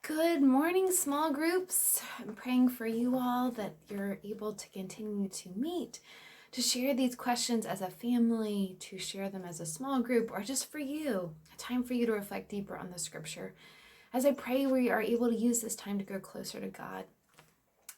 Good morning, small groups. I'm praying for you all that you're able to continue to meet, to share these questions as a family, to share them as a small group, or just for you, a time for you to reflect deeper on the scripture. As I pray, we are able to use this time to grow closer to God.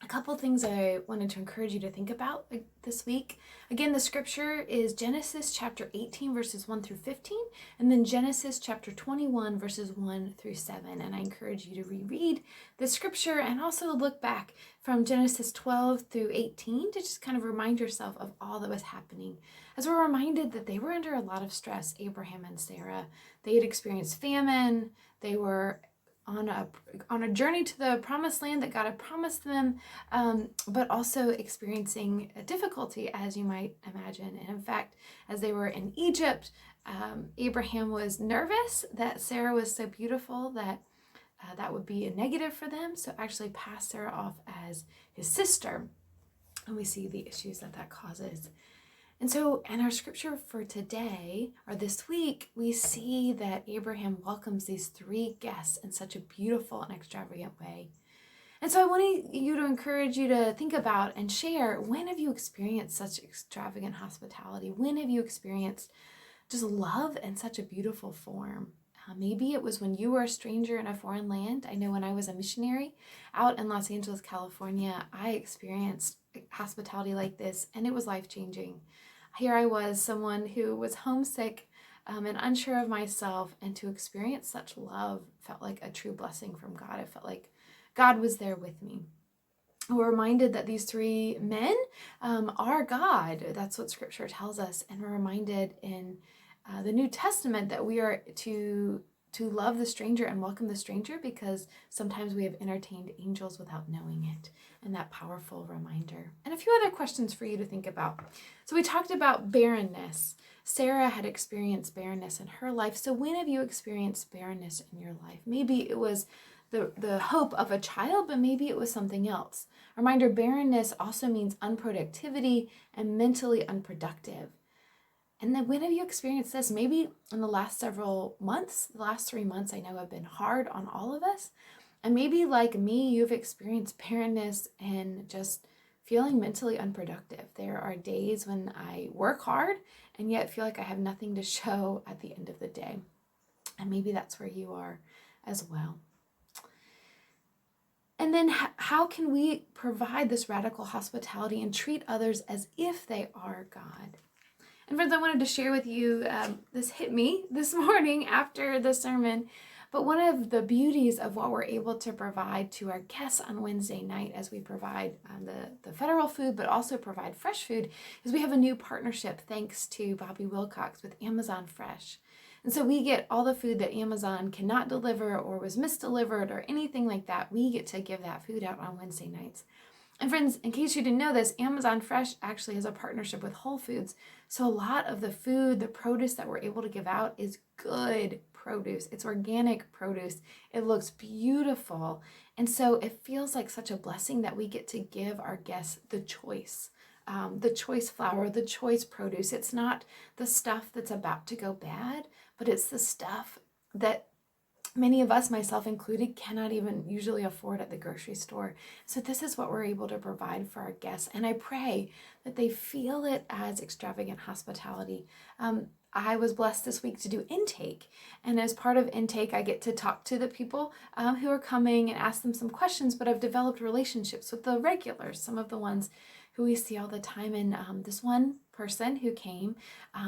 A couple things I wanted to encourage you to think about this week. Again, the scripture is Genesis chapter 18, verses 1 through 15, and then Genesis chapter 21, verses 1 through 7. And I encourage you to reread the scripture and also look back from Genesis 12 through 18 to just kind of remind yourself of all that was happening. As we're reminded that they were under a lot of stress, Abraham and Sarah. They had experienced famine. They were on a journey to the promised land that God had promised them, but also experiencing a difficulty, as you might imagine. And in fact, as they were in Egypt, Abraham was nervous that Sarah was so beautiful that that would be a negative for them. So actually passed Sarah off as his sister. And we see the issues that causes. And so in our scripture for today, or this week, we see that Abraham welcomes these three guests in such a beautiful and extravagant way. And so I want to encourage you to think about and share, when have you experienced such extravagant hospitality? When have you experienced just love in such a beautiful form? Maybe it was when you were a stranger in a foreign land. I know when I was a missionary out in Los Angeles, California, I experienced hospitality like this, and it was life-changing. Here I was, someone who was homesick and unsure of myself, and to experience such love felt like a true blessing from God. It felt like God was there with me. We're reminded that these three men are God. That's what scripture tells us. And we're reminded in the New Testament that we are to love the stranger and welcome the stranger, because sometimes we have entertained angels without knowing it. And that powerful reminder. And a few other questions for you to think about. So we talked about barrenness. Sarah had experienced barrenness in her life. So when have you experienced barrenness in your life? Maybe it was the hope of a child, but maybe it was something else. Reminder, barrenness also means unproductivity and mentally unproductive. And then when have you experienced this? Maybe in the last several months, the last 3 months I know have been hard on all of us. And maybe like me, you've experienced barrenness and just feeling mentally unproductive. There are days when I work hard and yet feel like I have nothing to show at the end of the day. And maybe that's where you are as well. And then how can we provide this radical hospitality and treat others as if they are God? And friends, I wanted to share with you, this hit me this morning after the sermon, but one of the beauties of what we're able to provide to our guests on Wednesday night, as we provide the federal food, but also provide fresh food, is we have a new partnership thanks to Bobby Wilcox with Amazon Fresh. And so we get all the food that Amazon cannot deliver or was misdelivered or anything like that. We get to give that food out on Wednesday nights. And friends, in case you didn't know this, Amazon Fresh actually has a partnership with Whole Foods. So a lot of the food, the produce that we're able to give out is good produce. It's organic produce. It looks beautiful. And so it feels like such a blessing that we get to give our guests the choice flour, the choice produce. It's not the stuff that's about to go bad, but it's the stuff that many of us, myself included, cannot even usually afford at the grocery store. So this is what we're able to provide for our guests. And I pray that they feel it as extravagant hospitality. I was blessed this week to do intake. And as part of intake, I get to talk to the people who are coming and ask them some questions, but I've developed relationships with the regulars, some of the ones who we see all the time. And this one person who came,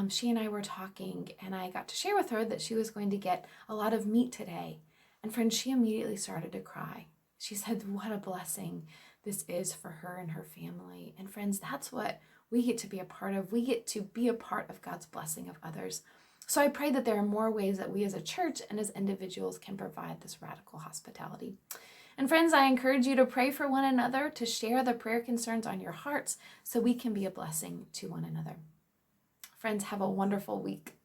she and I were talking, and I got to share with her that she was going to get a lot of meat today. And friends, she immediately started to cry. She said, what a blessing this is for her and her family. And friends, that's what we get to be a part of. We get to be a part of God's blessing of others. So I pray that there are more ways that we as a church and as individuals can provide this radical hospitality. And friends, I encourage you to pray for one another, to share the prayer concerns on your hearts so we can be a blessing to one another. Friends, have a wonderful week.